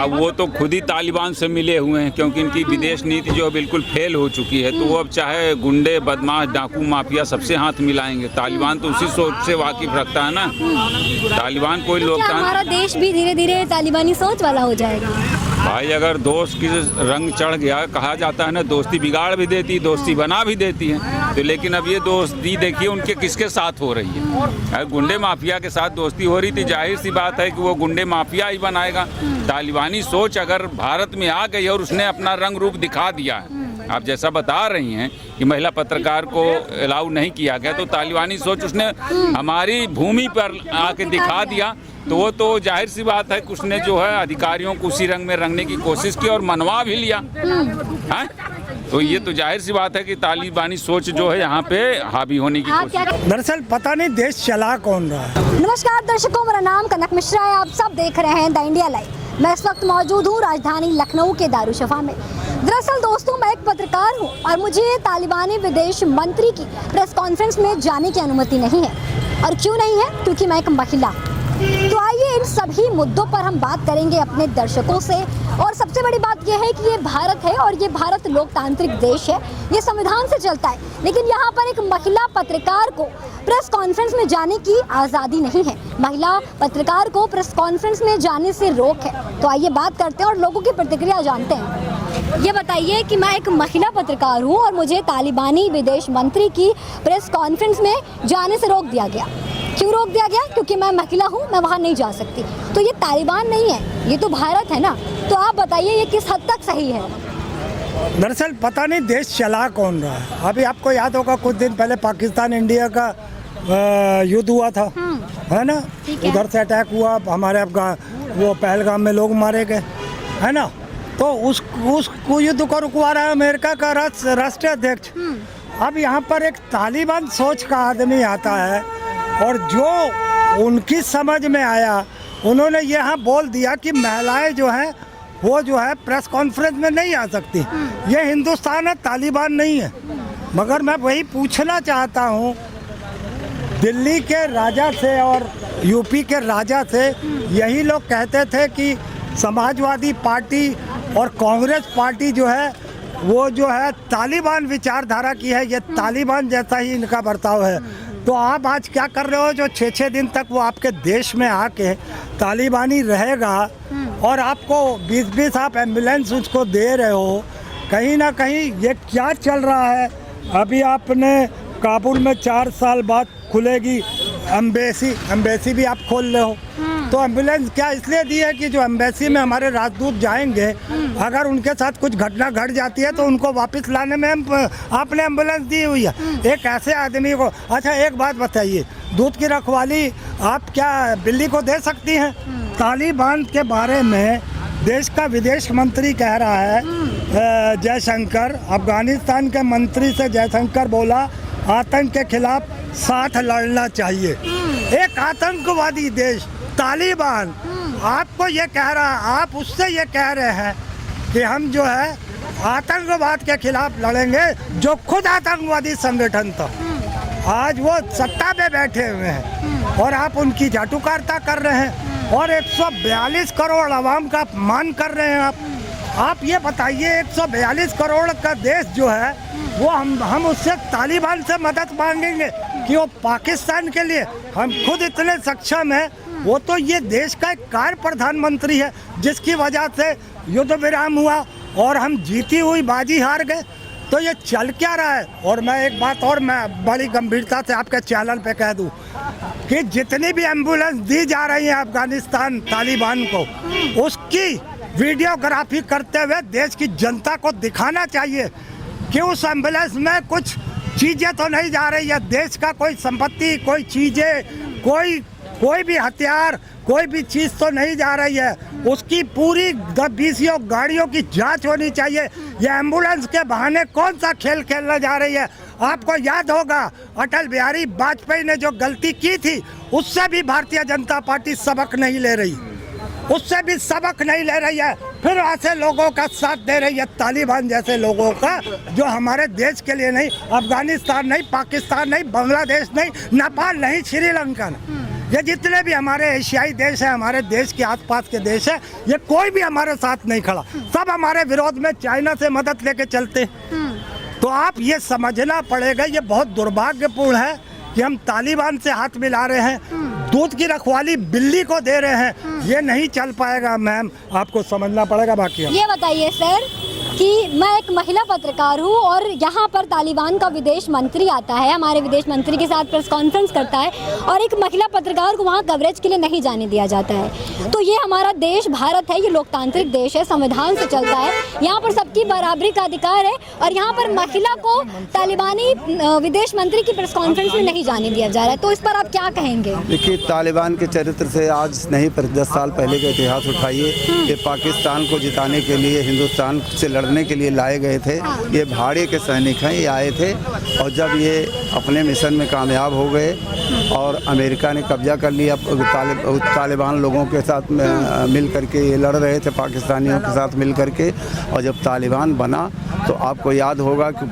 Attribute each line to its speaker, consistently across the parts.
Speaker 1: अब वो तो खुद ही तालिबान से मिले हुए हैं, क्योंकि इनकी विदेश नीति जो बिल्कुल फेल हो चुकी है। तो वो अब चाहे गुंडे, बदमाश, डाकू, माफिया सबसे हाथ मिलाएंगे। तालिबान तो उसी सोच से वाकिफ रखता है ना। तालिबान कोई लोग,
Speaker 2: हमारा देश भी धीरे धीरे तालिबानी सोच वाला हो जाएगा।
Speaker 1: भाई अगर दोस्त की रंग चढ़ गया, कहा जाता है ना, दोस्ती बिगाड़ भी देती, दोस्ती बना भी देती है। तो लेकिन अब ये दोस्ती देखिए उनके किसके साथ हो रही है। अगर गुंडे माफिया के साथ दोस्ती हो रही थी, जाहिर सी बात है कि वो गुंडे माफिया ही बनाएगा। तालिबानी सोच अगर भारत में आ गई और उसने अपना रंग रूप दिखा दिया है, आप जैसा बता रही हैं कि महिला पत्रकार को अलाउ नहीं किया गया, तो तालिबानी सोच उसने हमारी भूमि पर आके दिखा दिया। तो वो तो जाहिर सी बात है कि उसने जो है अधिकारियों को उसी रंग में रंगने की कोशिश की और मनवा भी लिया है। तो ये तो जाहिर सी बात है कि तालिबानी सोच जो है यहाँ पे हावी होने की कोशिश।
Speaker 3: दरअसल पता नहीं देश चला कौन रहा है।
Speaker 2: नमस्कार दर्शकों, मेरा नाम कनक मिश्रा है। आप सब देख रहे हैं द इंडिया लाइव। मैं इस वक्त मौजूद हूँ राजधानी लखनऊ के दारुशफा में। दरअसल दोस्तों, मैं एक पत्रकार हूँ और मुझे तालिबानी विदेश मंत्री की प्रेस कॉन्फ्रेंस में जाने की अनुमति नहीं है। और क्यों नहीं है? क्योंकि मैं एक महिला। तो आइए इन सभी मुद्दों पर हम बात करेंगे अपने दर्शकों से। और सबसे बड़ी बात यह है कि ये भारत है और ये भारत लोकतांत्रिक देश है, ये संविधान से चलता है। लेकिन यहाँ पर एक महिला पत्रकार को प्रेस कॉन्फ्रेंस में जाने की आज़ादी नहीं है। महिला पत्रकार को प्रेस कॉन्फ्रेंस में जाने से रोक है। तो आइए बात करते हैं और लोगों की प्रतिक्रिया जानते हैं। ये बताइए कि मैं एक महिला पत्रकार हूँ और मुझे तालिबानी विदेश मंत्री की प्रेस कॉन्फ्रेंस में जाने से रोक दिया गया। क्यों रोक दिया गया? क्योंकि मैं महिला हूँ, मैं वहाँ नहीं जा सकती। तो ये तालिबान नहीं है, ये तो भारत है ना। तो आप बताइए ये किस हद तक सही है?
Speaker 3: दरअसल पता नहीं देश चला कौन रहा है। अभी आपको याद होगा कुछ दिन पहले पाकिस्तान इंडिया का युद्ध हुआ था, है ना। उधर से अटैक हुआ, हमारे वो पहलगाम में लोग मारे गए, है ना। तो उस युद्ध को रुकवा रहा है अमेरिका का राष्ट्रीय अध्यक्ष। अब यहाँ पर एक तालिबान सोच का आदमी आता है और जो उनकी समझ में आया, उन्होंने यहाँ बोल दिया कि महिलाएं जो हैं वो जो है प्रेस कॉन्फ्रेंस में नहीं आ सकती। ये हिंदुस्तान है, तालिबान नहीं है। मगर मैं वही पूछना चाहता हूँ दिल्ली के राजा से और यूपी के राजा से, यही लोग कहते थे कि समाजवादी पार्टी और कांग्रेस पार्टी जो है वो जो है तालिबान विचारधारा की है, ये तालिबान जैसा ही इनका बर्ताव है। तो आप आज क्या कर रहे हो? जो 6-6 दिन तक वो आपके देश में आके तालिबानी रहेगा और आपको 20-20 आप एम्बुलेंस उसको दे रहे हो, कहीं ना कहीं ये क्या चल रहा है? अभी आपने काबुल में 4 साल बाद खुलेगी एम्बेसी भी आप खोल रहे हो। तो एम्बुलेंस क्या इसलिए दी है कि जो एम्बेसी में हमारे राजदूत जाएंगे, अगर उनके साथ कुछ घटना घट जाती है तो उनको वापस लाने में आपने एम्बुलेंस दी हुई है एक ऐसे आदमी को। अच्छा एक बात बताइए, दूध की रखवाली आप क्या बिल्ली को दे सकती हैं? तालिबान के बारे में देश का विदेश मंत्री कह रहा है जयशंकर, अफगानिस्तान के मंत्री से जयशंकर बोला आतंक के खिलाफ साथ लड़ना चाहिए। एक आतंकवादी देश तालिबान आपको ये कह रहा है, आप उससे ये कह रहे हैं कि हम जो है आतंकवाद के खिलाफ लड़ेंगे, जो खुद आतंकवादी संगठन था। आज वो सत्ता पे बैठे हुए हैं और आप उनकी जाटुकारता कर रहे हैं और 142 करोड़ आवाम का अपमान कर रहे हैं। आप ये बताइए 142 करोड़ का देश जो है वो हम उससे तालिबान से मदद मांगेंगे कि वो पाकिस्तान के लिए हम खुद इतने सक्षम हैं। वो तो ये देश का एक कार्य प्रधानमंत्री है जिसकी वजह से युद्ध विराम हुआ और हम जीती हुई बाजी हार गए। तो ये चल क्या रहा है? और मैं एक बात और मैं बड़ी गंभीरता से आपके चैनल पे कह दूं कि जितनी भी एम्बुलेंस दी जा रही है अफगानिस्तान तालिबान को, उसकी वीडियोग्राफी करते हुए देश की जनता को दिखाना चाहिए कि उस एम्बुलेंस में कुछ चीज़ें तो नहीं जा रही है, देश का कोई संपत्ति, कोई चीज़ें, कोई भी हथियार, कोई भी चीज़ तो नहीं जा रही है। उसकी पूरी 20 गाड़ियों की जांच होनी चाहिए। ये एम्बुलेंस के बहाने कौन सा खेल खेलने जा रही है? आपको याद होगा अटल बिहारी वाजपेयी ने जो गलती की थी, उससे भी भारतीय जनता पार्टी सबक नहीं ले रही, उससे भी सबक नहीं ले रही है। फिर ऐसे लोगों का साथ दे रही है, तालिबान जैसे लोगों का, जो हमारे देश के लिए नहीं, अफगानिस्तान नहीं, पाकिस्तान नहीं, बांग्लादेश नहीं, नेपाल नहीं, श्रीलंका नहीं, ये जितने भी हमारे एशियाई देश हैं, हमारे देश के आसपास के देश हैं, ये कोई भी हमारे साथ नहीं खड़ा, सब हमारे विरोध में चाइना से मदद लेके चलते। तो आप ये समझना पड़ेगा, ये बहुत दुर्भाग्यपूर्ण है कि हम तालिबान से हाथ मिला रहे हैं, दूध की रखवाली बिल्ली को दे रहे हैं। ये नहीं चल पाएगा मैम, आपको समझना पड़ेगा। बाकी
Speaker 2: ये बताइए सर कि मैं एक महिला पत्रकार हूँ और यहाँ पर तालिबान का विदेश मंत्री आता है, हमारे विदेश मंत्री के साथ प्रेस कॉन्फ्रेंस करता है और एक महिला पत्रकार को वहाँ कवरेज के लिए नहीं जाने दिया जाता है। तो ये हमारा देश भारत है, ये लोकतांत्रिक देश है, संविधान से चलता है, यहाँ पर सबकी बराबरी का अधिकार है और यहाँ पर महिला को तालिबानी विदेश मंत्री की प्रेस कॉन्फ्रेंस में नहीं जाने दिया जा रहा है। तो इस पर आप क्या कहेंगे?
Speaker 4: देखिए, तालिबान के चरित्र से आज नहीं पर 10 साल पहले का इतिहास उठाइए। ये पाकिस्तान को जिताने के लिए, हिंदुस्तान से लड़ने के लिए लाए गए थे। ये भाड़े के सैनिक हैं, ये आए थे और जब ये अपने मिशन में कामयाब हो गए और अमेरिका ने कब्जा कर लिया, तालिबान लोगों के साथ मिल करके ये लड़ रहे थे, पाकिस्तानियों के साथ मिल करके। और जब तालिबान बना तो आपको याद होगा कि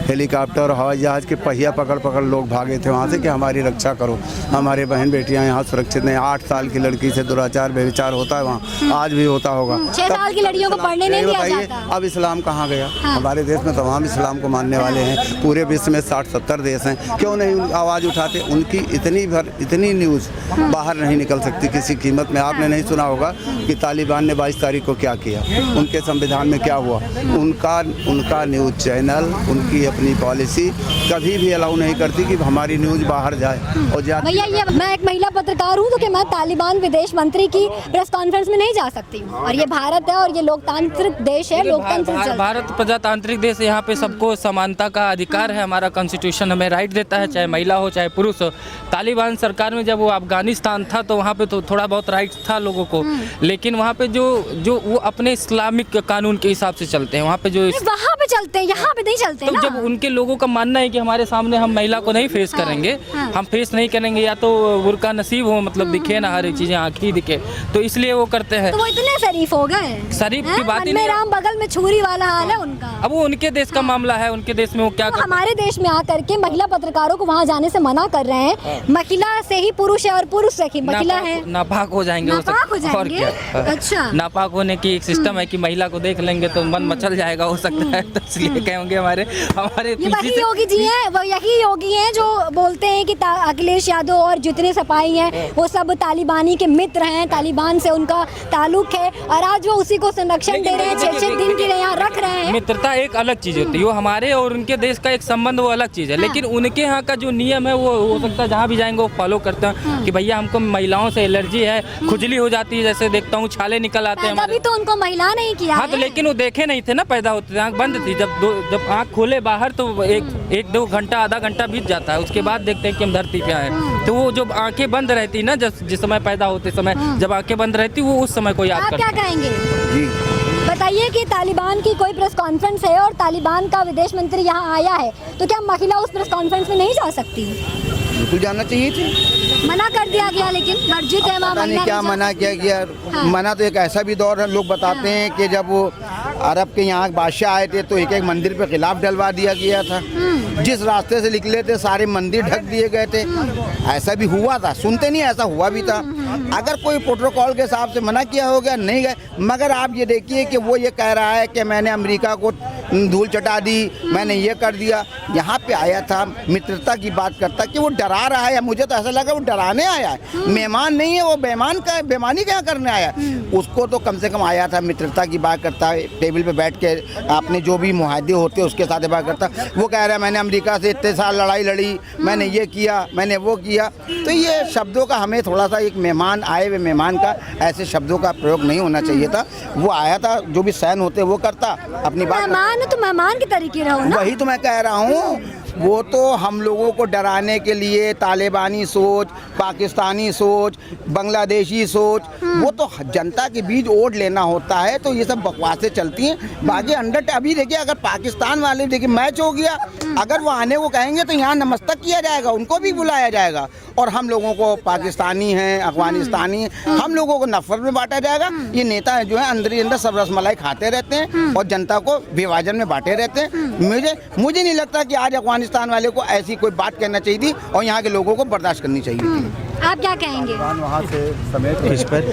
Speaker 4: हेलीकॉप्टर और हवाई जहाज़ के पहिया पकड़ पकड़ लोग भागे थे वहाँ से कि हमारी रक्षा करो, हमारे बहन बेटियाँ यहाँ सुरक्षित नहीं। 8 साल की लड़की से दुराचार व्यभिचार होता है वहाँ, आज भी होता होगा।
Speaker 2: 6 साल की लड़कियों को पढ़ने नहीं दिया जाता।
Speaker 4: अब इस्लाम कहाँ गया? हमारे देश में तमाम इस्लाम को मानने वाले हैं, पूरे विश्व में 60-70 देश हैं, क्यों नहीं आवाज़ उठाते? उनकी इतनी न्यूज़ बाहर नहीं निकल सकती किसी कीमत में। आपने नहीं सुना होगा कि तालिबान ने 22 तारीख को क्या किया, उनके संविधान में क्या हुआ। उनका न्यूज़ चैनल, उनकी अपनी पॉलिसी कभी भी अलाउ नहीं करती कि हमारी न्यूज़ बाहर जाए। और
Speaker 2: भैया, ये मैं एक महिला पत्रकार हूँ तो कि मैं तालिबान विदेश मंत्री की प्रेस कॉन्फ्रेंस में नहीं जा सकती हूँ और ये भारत है और ये लोकतांत्रिक देश है, लोकतंत्र
Speaker 5: भारत प्रजातांत्रिक देश है, यहाँ पे सबको समानता का अधिकार है। हमारा कॉन्स्टिट्यूशन हमें राइट देता है, चाहे महिला हो चाहे पुरुष हो। तालिबान सरकार में जब वो अफगानिस्तान था तो वहाँ पे तो थोड़ा बहुत राइट था लोगों को, लेकिन वहाँ पे जो वो अपने इस्लामिक कानून के हिसाब से चलते हैं। वहाँ पे जो
Speaker 2: वहाँ पे चलते हैं, यहाँ पे नहीं चलते
Speaker 5: तो
Speaker 2: ना।
Speaker 5: जब उनके लोगों का मानना है कि हमारे सामने हम महिला को नहीं फेस करेंगे, हम फेस नहीं करेंगे, या तो बुर्का नसीब हो, मतलब दिखे ना हर एक चीजें आँखी दिखे, तो इसलिए वो करते हैं।
Speaker 2: तो वो इतने शरीफ हो गए?
Speaker 5: शरीफ की बात ही नहीं,
Speaker 2: राम बगल में छुरी वाला हाल है उनका।
Speaker 5: अब वो उनके देश का मामला है, उनके देश में वो क्या
Speaker 2: हमारे देश में आकर के महिला पत्रकारों को वहाँ जाने से मना कर रहे हैं। महिला से ही पुरुष है और पुरुष से ही महिला है,
Speaker 5: नापाक हो जाएंगे।
Speaker 2: और क्या? अच्छा,
Speaker 5: नापाक होने की एक सिस्टम है कि महिला को देख लेंगे तो मन मचल जाएगा, हो सकता है। तो इसलिए कहेंगे हमारे
Speaker 2: वही योगी जी हैं, वो यही योगी हैं जो बोलते हैं कि अखिलेश यादव और जितने सपाही हैं वो सब तालिबानी के मित्र हैं, तालिबान से उनका ताल्लुक है और आज वो उसी को संरक्षण दे रहे हैं, 6-6 दिन के लिए यहाँ रख रहे हैं।
Speaker 5: मित्रता एक अलग चीज होती है, वो हमारे और उनके देश का एक संबंध वो अलग चीज है। लेकिन उनके यहाँ का जो नियम है वो हो सकता है जहाँ भी जाएंगे वो फॉलो करते हैं कि भैया हमको महिलाओं से एलर्जी है, खुजली हो जाती है, जैसे देखता हूँ छाले निकल आते हैं।
Speaker 2: अभी तो उनको महिला नहीं किया।
Speaker 5: हाँ, तो लेकिन वो देखे नहीं थे ना, पैदा होते थे आँख बंद थी। जब आँख खोले बाहर तो 1-2 घंटा आधा घंटा बीत जाता है, उसके बाद देखते हैं कि हम धरती पे आए। तो वो जब आंखें बंद रहती ना, जिस समय पैदा होते समय जब आंखें बंद रहती, वो उस समय को याद करते हैं।
Speaker 2: आप क्या कहेंगे? बताइए कि तालिबान की कोई प्रेस कॉन्फ्रेंस है और तालिबान का विदेश मंत्री यहाँ आया है, तो क्या महिला उस प्रेस कॉन्फ्रेंस में नहीं जा सकती?
Speaker 6: बिल्कुल जाना चाहिए थी।
Speaker 2: मना कर दिया गया, लेकिन वर्जित है वहाँ।
Speaker 6: क्या मना किया गया? मना तो एक ऐसा भी दौर है, लोग बताते हैं कि जब वो अरब के यहाँ बादशाह आए थे तो एक मंदिर पे खिलाफ डलवा दिया गया था। जिस रास्ते से निकले थे सारे मंदिर ढक दिए गए थे। ऐसा भी हुआ था, सुनते नहीं, ऐसा हुआ भी था। अगर कोई प्रोटोकॉल के हिसाब से मना किया हो गया, नहीं गए। मगर आप ये देखिए कि वो ये कह रहा है कि मैंने अमेरिका को धूल चटा दी, मैंने ये कर दिया। यहाँ पे आया था, मित्रता की बात करता कि वो डरा रहा है। मुझे तो ऐसा लगा वो डराने आया है, मेहमान नहीं है वो, बेईमानी क्या करने आया। उसको तो कम से कम आया था, मित्रता की बात करता है, टेबल पे बैठ के आपने जो भी मुआहदे होते हैं उसके साथ बात करता। वो कह रहा है मैंने अमेरिका से इतने साल लड़ाई लड़ी, मैंने ये किया, मैंने वो किया। तो ये शब्दों का हमें थोड़ा सा, एक मेहमान आए हुए मेहमान का ऐसे शब्दों का प्रयोग नहीं होना चाहिए था। वो आया था, जो भी सहन होते वो करता, अपनी बात।
Speaker 2: मेहमान तो मेहमान के तरीके रहो ना।
Speaker 6: वही तो मैं कह रहा हूँ, वो तो हम लोगों को डराने के लिए तालिबानी सोच, पाकिस्तानी सोच, बांग्लादेशी सोच, वो तो जनता के बीच वोट लेना होता है। तो ये सब बकवासें चलती हैं। बाकी अभी देखिए, अगर पाकिस्तान वाले देखिए मैच हो गया, अगर वो आने को कहेंगे तो यहाँ नमस्तक किया जाएगा, उनको भी बुलाया जाएगा। और हम लोगों को पाकिस्तानी हैं, अफगानिस्तानी, हम लोगों को नफरत में बांटा जाएगा। ये नेता जो है अंदर ही अंदर सब रसमलाई खाते रहते हैं और जनता को विभाजन में बांटे रहते हैं। मुझे नहीं लगता कि आज अफगानिस्तान वाले को ऐसी कोई बात कहना चाहिए थी और यहाँ के लोगों को बर्दाश्त करनी चाहिए थी।
Speaker 2: आप क्या कहेंगे?
Speaker 4: वहाँ से समेत
Speaker 7: इस पर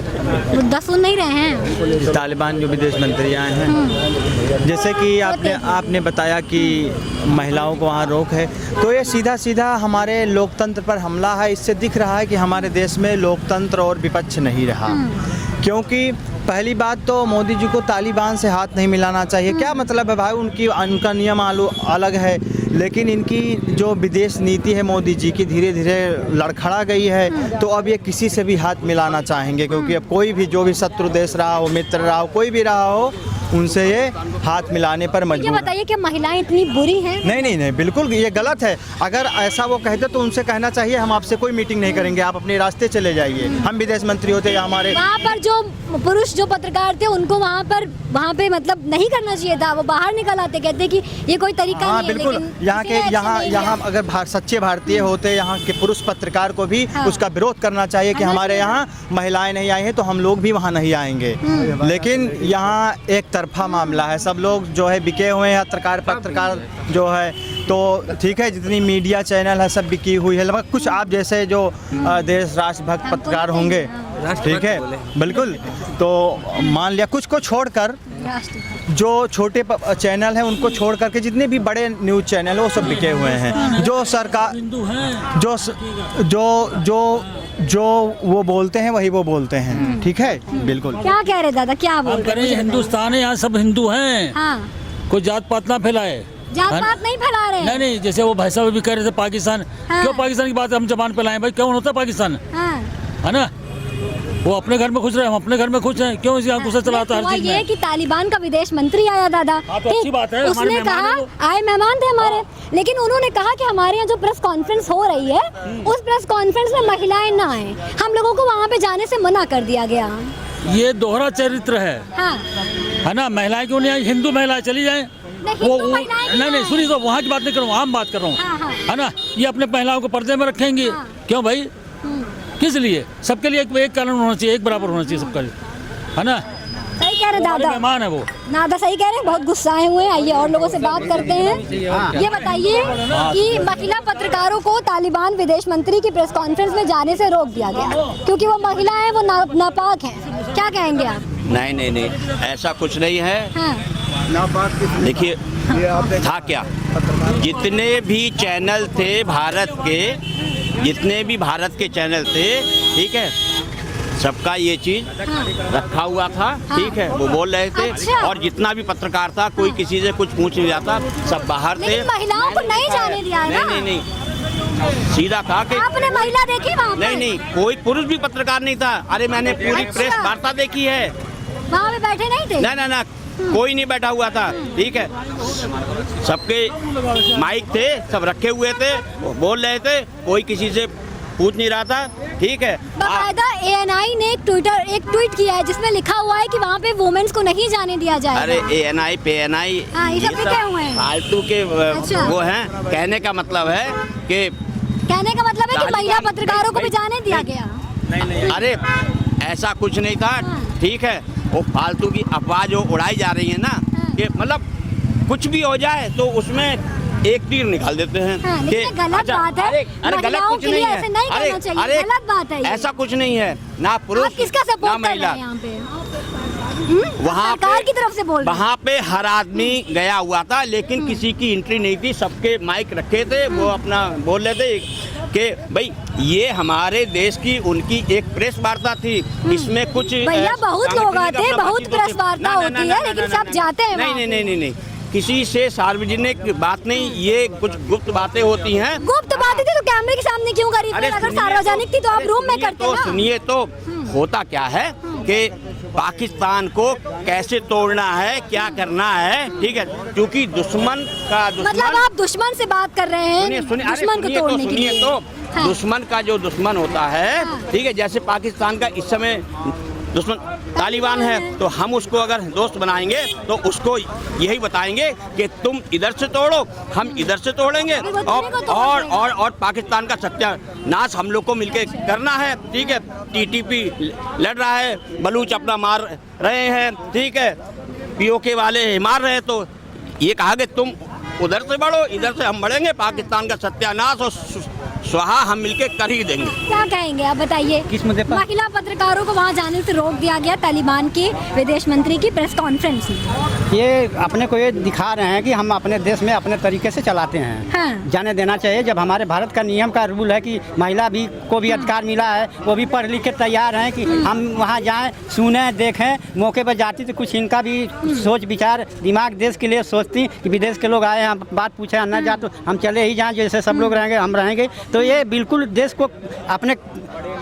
Speaker 2: मुद्दा सुन नहीं रहे हैं?
Speaker 7: तालिबान जो विदेश मंत्री आए हैं, जैसे कि आपने बताया कि महिलाओं को वहाँ रोक है, तो ये सीधा सीधा हमारे लोकतंत्र पर हमला है। इससे दिख रहा है कि हमारे देश में लोकतंत्र और विपक्ष नहीं रहा। क्योंकि पहली बात तो मोदी जी को तालिबान से हाथ नहीं मिलाना चाहिए। क्या मतलब है भाई, उनका नियम अलग है, लेकिन इनकी जो विदेश नीति है मोदी जी की धीरे धीरे लड़खड़ा गई है। तो अब ये किसी से भी हाथ मिलाना चाहेंगे, क्योंकि अब कोई भी जो भी शत्रु देश रहा हो, मित्र रहा हो, कोई भी रहा हो, उनसे ये हाथ मिलाने पर
Speaker 2: ये
Speaker 7: मजबूर है।
Speaker 2: बताइए कि महिलाएं इतनी बुरी हैं?
Speaker 7: नहीं, बिल्कुल ये गलत है। अगर ऐसा वो कहते तो उनसे कहना चाहिए हम आपसे कोई मीटिंग नहीं करेंगे, आप अपने रास्ते चले जाइए। हम विदेश मंत्री होते या हमारे
Speaker 2: वहाँ पर जो पुरुष जो पत्रकार थे उनको वहाँ पे मतलब नहीं करना चाहिए था, वो बाहर निकल आते, कहते कि ये कोई तरीका
Speaker 7: हाँ
Speaker 2: नहीं है।
Speaker 7: बिल्कुल,
Speaker 2: लेकिन
Speaker 7: यहाँ
Speaker 2: किसी ने
Speaker 7: के
Speaker 2: action नहीं
Speaker 7: यहाँ
Speaker 2: लिया।
Speaker 7: अगर सच्चे भारतीय होते, यहाँ के पुरुष पत्रकार को भी
Speaker 2: हाँ।
Speaker 7: उसका विरोध करना चाहिए कि
Speaker 2: हाँ,
Speaker 7: हमारे
Speaker 2: हाँ।
Speaker 7: यहाँ महिलाएं नहीं आई हैं तो हम लोग भी वहाँ नहीं आएंगे। लेकिन यहाँ एक तरफा मामला है, सब लोग जो है बिके हुए हैं। पत्रकार जो है तो ठीक है, जितनी मीडिया चैनल है सब बिकी हुई है। लगभग कुछ आप जैसे जो देश राष्ट्रभक्त पत्रकार होंगे, ठीक है, बिल्कुल। तो मान लिया कुछ को छोड़कर जो छोटे चैनल हैं उनको छोड़ करके जितने भी बड़े न्यूज़ चैनल है वो सब बिके हुए हैं। जो सरकार जो वो बोलते हैं वही वो बोलते हैं, ठीक है, बिल्कुल।
Speaker 2: क्या कह रहे दादा, क्या बोल
Speaker 8: हम कह रहे
Speaker 2: रहे
Speaker 8: हैं हिंदुस्तान है, यहाँ सब हिंदू हैं।
Speaker 2: हाँ,
Speaker 8: कोई जात पात ना फैलाए।
Speaker 2: जात पात नहीं फैला रहे हैं।
Speaker 8: नहीं, जैसे वो भाई साहब भी कह रहे थे पाकिस्तान,
Speaker 2: हाँ।
Speaker 8: क्यों पाकिस्तान की बात हम जबान पे लाए भाई? क्यों होता है पाकिस्तान,
Speaker 2: हाँ।
Speaker 8: है ना? वो अपने घर में खुश रहे, हम अपने घर में खुश हैं, क्यों इसे गुस्सा चलाता है
Speaker 2: हुआ
Speaker 8: हर चीज
Speaker 2: ये
Speaker 8: में?
Speaker 2: कि तालिबान का विदेश मंत्री आया दादा,
Speaker 8: हाँ, तो अच्छी बात है, हमारे
Speaker 2: उसने
Speaker 8: मेहमान
Speaker 2: कहा,
Speaker 8: हैं वो।
Speaker 2: आए मेहमान थे हमारे, लेकिन उन्होंने कहा कि हमारे यहाँ जो प्रेस कॉन्फ्रेंस हो रही है उस प्रेस कॉन्फ्रेंस में महिलाएं ना आए, हम लोगों को वहाँ पे जाने से मना कर दिया गया।
Speaker 8: ये दोहरा चरित्र
Speaker 2: हाँ।
Speaker 8: है ना? महिलाएं क्यों नहीं आई? हिंदू महिलाएं चली जाएं।
Speaker 2: हिंदू महिलाएं क्यों
Speaker 8: नहीं
Speaker 2: आए?
Speaker 8: सुनिए, तो वहाँ की बात नहीं कर रहा हूँ, आम बात कर रहा
Speaker 2: हाँ, हाँ।
Speaker 8: हूँ, है ना? ये अपने महिलाओं को पर्दे में रखेंगे,
Speaker 2: हाँ।
Speaker 8: क्यों भाई? किस लिए? सबके लिए एक कानून होना चाहिए, एक बराबर होना चाहिए सबका, है ना?
Speaker 2: सही कह रहे
Speaker 8: हमारे
Speaker 2: दादा,
Speaker 8: मेहमान है वो।
Speaker 2: दादा सही कह रहे हैं, बहुत गुस्साए हुए हैं। आइए और लोगों से बात करते हैं। ये बताइए कि महिला पत्रकारों को तालिबान विदेश मंत्री की प्रेस कॉन्फ्रेंस में जाने से रोक दिया गया क्योंकि वो महिला है, वो नापाक हैं, क्या कहेंगे आप?
Speaker 9: नहीं, ऐसा कुछ नहीं है।
Speaker 2: हाँ।
Speaker 9: देखिए, था क्या, जितने भी चैनल थे भारत के, जितने भी भारत के चैनल थे, ठीक है, सबका ये चीज रखा हुआ था, ठीक है, वो बोल रहे थे।
Speaker 2: अच्छा।
Speaker 9: और जितना भी पत्रकार था, कोई किसी से कुछ पूछ नहीं जाता, सब बाहर थे।
Speaker 2: लेकिन महिलाओं को नहीं जाने दिया है ना?
Speaker 9: नहीं, सीधा कहा कि
Speaker 2: आपने महिला देखी वहाँ पे?
Speaker 9: नहीं, कोई पुरुष भी पत्रकार नहीं था। अरे मैंने पूरी
Speaker 2: अच्छा।
Speaker 9: प्रेस वार्ता देखी है।
Speaker 2: वहाँ पे बैठे नहीं थे?
Speaker 9: ना, कोई नहीं बैठा हुआ था, ठीक है, सबके माइक थे, सब रखे हुए थे, वो बोल रहे थे, कोई किसी से पूछ नहीं रहा था, ठीक है।
Speaker 2: बाकायदा ANI ने एक ट्वीट किया है जिसमें लिखा हुआ है कि वहाँ पे वुमेन्स को नहीं जाने दिया जाएगा।
Speaker 9: अरे ANI PNI
Speaker 2: हाँ, ये सब लिखे हुए हैं।
Speaker 9: फालतू के
Speaker 2: अच्छा।
Speaker 9: वो हैं। कहने का मतलब है कि
Speaker 2: महिला पत्रकारों को भी जाने दिया गया।
Speaker 9: अरे ऐसा कुछ नहीं था, ठीक है, वो फालतू की अफवाह जो उड़ाई जा रही है ना, कि मतलब कुछ भी हो जाए तो उसमें एक तीर निकाल देते हैं।
Speaker 2: हाँ, लेकिन ये गलत बात है।
Speaker 9: अरे गलत
Speaker 2: महिलाओं
Speaker 9: कुछ
Speaker 2: के लिए
Speaker 9: नहीं
Speaker 2: ऐसे
Speaker 9: है।
Speaker 2: नहीं करना चाहिए, गलत बात है ये।
Speaker 9: ऐसा कुछ नहीं है, ना पुरुष
Speaker 2: आप किसका
Speaker 9: ना
Speaker 2: सपोर्ट कर रहे
Speaker 9: महिला।
Speaker 2: हैं यहाँ पे?
Speaker 9: वहाँ
Speaker 2: सरकार की तरफ से बोल रहे हैं।
Speaker 9: वहाँ पे हर आदमी गया हुआ था, लेकिन किसी की एंट्री नहीं थी, सबके माइक रखे थे, वो अपना बोल रहे थे कि भाई ये हमारे देश की उनकी एक प्रेस वार्ता थी, इसमें कुछ
Speaker 2: भैया बहुत लोग आते हैं, बहुत प्रेस वार्ता होती है, लेकिन सब जाते हैं वहाँ पे।
Speaker 9: नहीं, किसी से सार्वजनिक बात नहीं, ये कुछ गुप्त बातें होती हैं।
Speaker 2: गुप्त बातें थी तो कैमरे के सामने क्यों करी? फिर अगर सार्वजनिक थी तो आप रूम में करते ना।
Speaker 9: सुनिए तो, होता क्या है कि पाकिस्तान को कैसे तोड़ना है, क्या करना है, ठीक है, क्योंकि दुश्मन
Speaker 2: मतलब आप दुश्मन से बात कर रहे हैं, दुश्मन को तोड़ने के लिए। हाँ।
Speaker 9: दुश्मन का जो दुश्मन होता है, ठीक है, जैसे पाकिस्तान का इस समय दुश्मन तालिबान है, तो हम उसको अगर दोस्त बनाएंगे तो उसको यही बताएंगे कि तुम इधर से तोड़ो, हम इधर से तोड़ेंगे, और पाकिस्तान का सत्यानाश हम लोग को मिलके करना है, ठीक है। TTP लड़ रहा है, बलूच अपना मार रहे हैं, ठीक है, POK वाले मार रहे हैं, तो ये कहा कि तुम उधर से बढ़ो, इधर से हम बढ़ेंगे, पाकिस्तान का सत्यानाश और स्वाहा हम मिलके कर ही देंगे।
Speaker 2: क्या कहेंगे आप बताइए?
Speaker 7: किस मुद्दे पर?
Speaker 2: महिला पत्रकारों को वहाँ जाने से रोक दिया गया तालिबान के विदेश मंत्री की प्रेस कॉन्फ्रेंस में।
Speaker 10: ये अपने को ये दिखा रहे हैं कि हम अपने देश में अपने तरीके से चलाते हैं।
Speaker 2: हाँ।
Speaker 10: जाने देना चाहिए। जब हमारे भारत का नियम का रूल है कि महिला भी को भी अधिकार मिला है, वो भी पढ़ लिख के तैयार हैं कि हम वहाँ जाएं, सुने, देखें। मौके पर जाती तो कुछ इनका भी सोच विचार दिमाग देश के लिए सोचती कि विदेश के लोग आए, हम बात पूछे, अन्ना जा तो हम चले ही जाएं, जैसे सब लोग रहेंगे हम रहेंगे। तो ये बिल्कुल देश को अपने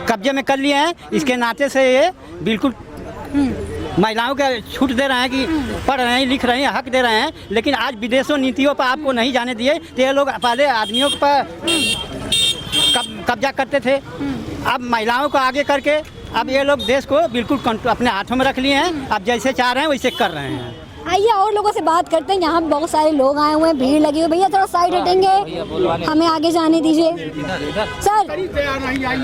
Speaker 10: कब्जे में कर लिए हैं। इसके नाते से ये बिल्कुल महिलाओं के छूट दे रहे हैं कि पढ़ रहे हैं, लिख रहे हैं, हक दे रहे हैं। लेकिन आज विदेशों नीतियों पर आपको नहीं जाने दिए तो ये लोग पहले आदमियों पर कब्जा करते थे, अब महिलाओं को आगे करके अब ये लोग देश को बिल्कुल अपने हाथों में रख लिए हैं। अब जैसे चाह रहे हैं वैसे कर रहे हैं।
Speaker 2: आइए और लोगों से बात करते हैं। यहाँ बहुत सारे लोग आए हुए हैं, भीड़ लगी हुई। भैया थोड़ा साइड हटेंगे, हमें आगे जाने दीजिए। सर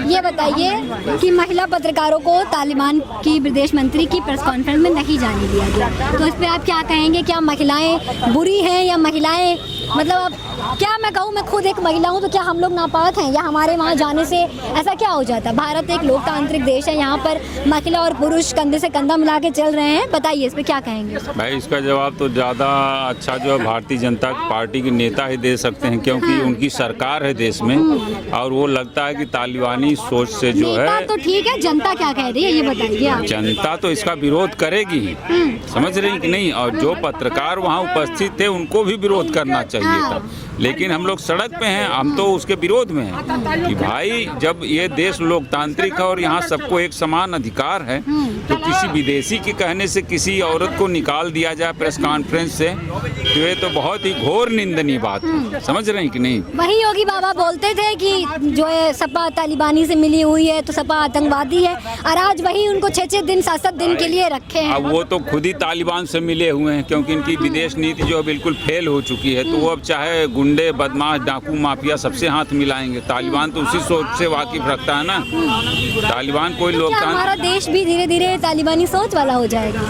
Speaker 2: ये बताइए कि महिला पत्रकारों को तालिबान की विदेश मंत्री की प्रेस कॉन्फ्रेंस में नहीं जाने दिया गया, तो इस पर आप क्या कहेंगे? क्या महिलाएं बुरी हैं या महिलाएं मतलब अब क्या मैं कहूँ, मैं खुद एक महिला हूँ, तो क्या हम लोग नापाक हैं या हमारे वहाँ जाने से ऐसा क्या हो जाता? भारत एक लोकतांत्रिक देश है, यहाँ पर महिला और पुरुष कंधे से कंधा मिला के चल रहे हैं। बताइए इस पे क्या कहेंगे?
Speaker 1: भाई इसका जवाब तो ज़्यादा अच्छा जो है भारतीय जनता पार्टी के नेता ही दे सकते हैं, क्योंकि उनकी सरकार है देश में और वो लगता है कि तालिबानी सोच से जो है।
Speaker 2: तो ठीक है, जनता क्या कह रही है ये बताइए आप।
Speaker 1: जनता तो इसका विरोध करेगी ही, समझ रही कि नहीं? और जो पत्रकार वहाँ उपस्थित थे उनको भी विरोध करना चाहिए था, लेकिन हम लोग सड़क पे हैं, हम तो उसके विरोध में हैं कि भाई जब ये देश लोकतांत्रिक है और यहाँ सबको एक समान अधिकार है, तो किसी विदेशी के कहने से किसी औरत को निकाल दिया जाए प्रेस कॉन्फ्रेंस से, तो ये तो बहुत ही घोर निंदनीय बात है। समझ रहे हैं कि नहीं?
Speaker 2: वही योगी बाबा बोलते थे कि जो है सपा तालिबानी से मिली हुई है तो सपा आतंकवादी है, और आज वही उनको 6-6 दिन 7-7 दिन के लिए रखे हैं।
Speaker 1: अब वो तो खुद ही तालिबान से मिले हुए हैं, क्योंकि इनकी विदेश नीति जो है बिल्कुल फेल हो चुकी है। तो वो अब चाहे गुंडे, बदमाश, डाकू, माफिया सबसे हाथ मिलाएंगे। तालिबान तो उसी सोच से वाकिफ रखता है ना। तालिबान कोई लोकतांत्रिक,
Speaker 2: हमारा देश भी धीरे धीरे तालिबानी सोच वाला हो जाएगा।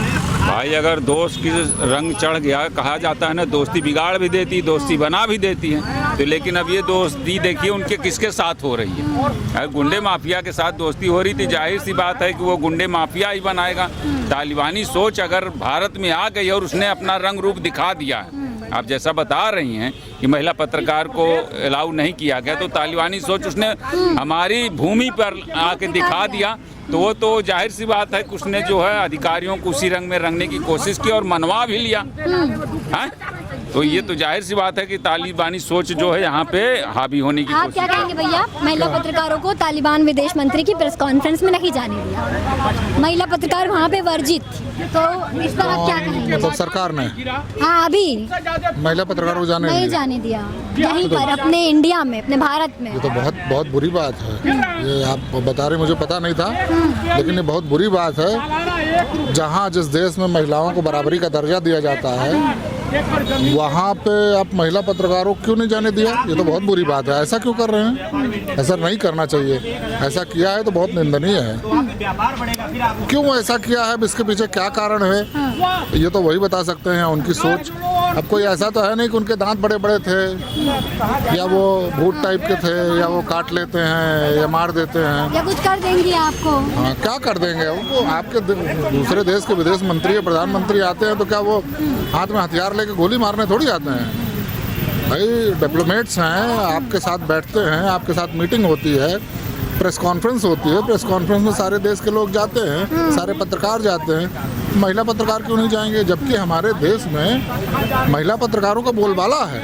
Speaker 1: भाई अगर दोस्त की रंग चढ़ गया, कहा जाता है ना, दोस्ती बिगाड़ भी देती, दोस्ती बना भी देती है। तो लेकिन अब ये दोस्ती देखिए उनके किसके साथ हो रही है। गुंडे माफिया के साथ दोस्ती हो रही थी, जाहिर सी बात है कि वो गुंडे माफिया ही बनाएगा। तालिबानी सोच अगर भारत में आ गई और उसने अपना रंग रूप दिखा दिया है, आप जैसा बता रही हैं कि महिला पत्रकार को अलाउ नहीं किया गया, तो तालिबानी सोच उसने हमारी भूमि पर आके दिखा दिया, तो वो तो जाहिर सी बात है कि उसने जो है अधिकारियों को उसी रंग में रंगने की कोशिश की और मनवा भी लिया है। तो ये तो जाहिर सी बात है कि तालिबानी सोच जो है यहाँ पे हावी होने की
Speaker 2: आप क्या कहेंगे भैया? महिला पत्रकारों को तालिबान विदेश मंत्री की प्रेस कॉन्फ्रेंस में नहीं जाने दिया, महिला पत्रकार वहाँ पे वर्जित, तो इस पर आप क्या कहेंगे?
Speaker 11: मतलब सरकार ने
Speaker 2: हाँ अभी
Speaker 11: महिला पत्रकारों को
Speaker 2: नहीं जाने दिया यहीं पर अपने इंडिया में, अपने भारत में।
Speaker 11: ये तो बहुत बुरी बात है। ये आप बता रहे, मुझे पता नहीं था, लेकिन ये बहुत बुरी बात है। जहाँ जिस देश में महिलाओं को बराबरी का दर्जा दिया जाता है, वहाँ पे आप महिला पत्रकारों को क्यों नहीं जाने दिया? ये तो बहुत बुरी बात है। ऐसा क्यों कर रहे हैं? ऐसा नहीं करना चाहिए। ऐसा किया है तो बहुत निंदनीय है। क्यों ऐसा किया है, इसके पीछे क्या कारण है, ये तो वही बता सकते हैं, उनकी सोच। अब कोई ऐसा तो है नहीं कि उनके दांत बड़े बड़े थे या वो भूत टाइप के थे या वो काट लेते हैं या मार देते हैं
Speaker 2: या कुछ कर देंगे आपको।
Speaker 11: हाँ, क्या कर देंगे वो? आपके दूसरे देश के विदेश मंत्री या प्रधानमंत्री आते हैं तो क्या वो हाथ में हथियार लेके गोली मारने थोड़ी आते हैं? भाई डिप्लोमेट्स हैं, आपके साथ बैठते हैं, आपके साथ मीटिंग होती है, प्रेस कॉन्फ्रेंस होती है। प्रेस कॉन्फ्रेंस में सारे देश के लोग जाते हैं, सारे पत्रकार जाते हैं। महिला पत्रकार क्यों नहीं जाएंगे? जबकि हमारे देश में महिला पत्रकारों का बोलबाला है।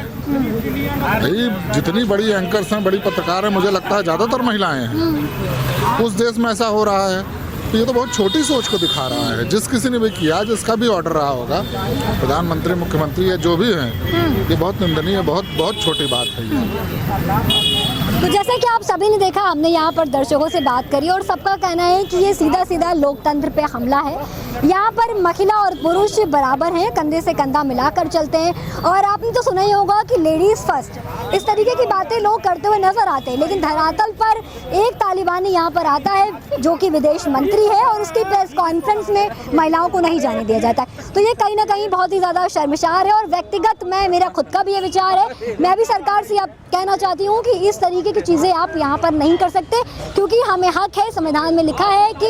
Speaker 11: भाई जितनी बड़ी एंकर्स हैं, बड़ी पत्रकार हैं, मुझे लगता है ज़्यादातर महिलाएं हैं। उस देश में ऐसा हो रहा है तो ये तो बहुत छोटी सोच को दिखा रहा है। जिस किसी ने भी किया, जिसका भी ऑर्डर रहा होगा, प्रधानमंत्री, मुख्यमंत्री या जो भी हैं, ये बहुत निंदनीय है, बहुत छोटी बात है ये।
Speaker 2: तो जैसे कि आप सभी ने देखा, हमने यहाँ पर दर्शकों से बात करी और सबका कहना है कि ये सीधा सीधा लोकतंत्र पे हमला है। यहाँ पर महिला और पुरुष बराबर हैं, कंधे से कंधा मिलाकर चलते हैं। और आपने तो सुना ही होगा कि लेडीज़ फर्स्ट, इस तरीके की बातें लोग करते हुए नजर आते हैं, लेकिन धरातल पर एक तालिबानी यहाँ पर आता है जो कि विदेश मंत्री है और उसकी प्रेस कॉन्फ्रेंस में महिलाओं को नहीं जाने दिया जाता है। तो ये कहीं ना कहीं बहुत ही ज़्यादा शर्मसार है। और व्यक्तिगत मेरा खुद का भी ये विचार है, मैं भी सरकार से आप कहना चाहती हूँ कि इस तरीके तरीके की चीज़ें आप यहाँ पर नहीं कर सकते, क्योंकि हमें हक है, संविधान में लिखा है कि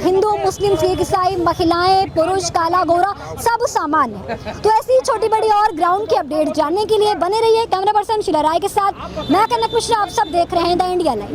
Speaker 2: हिंदू, मुस्लिम, सिख, ईसाई, महिलाएं, पुरुष, काला, गोरा सब समान है। तो ऐसी छोटी बड़ी और ग्राउंड की अपडेट जानने के लिए बने रहिए। कैमरा पर्सन शीला राय के साथ मैं कनक मिश्रा, आप सब देख रहे हैं द इंडिया लाइव।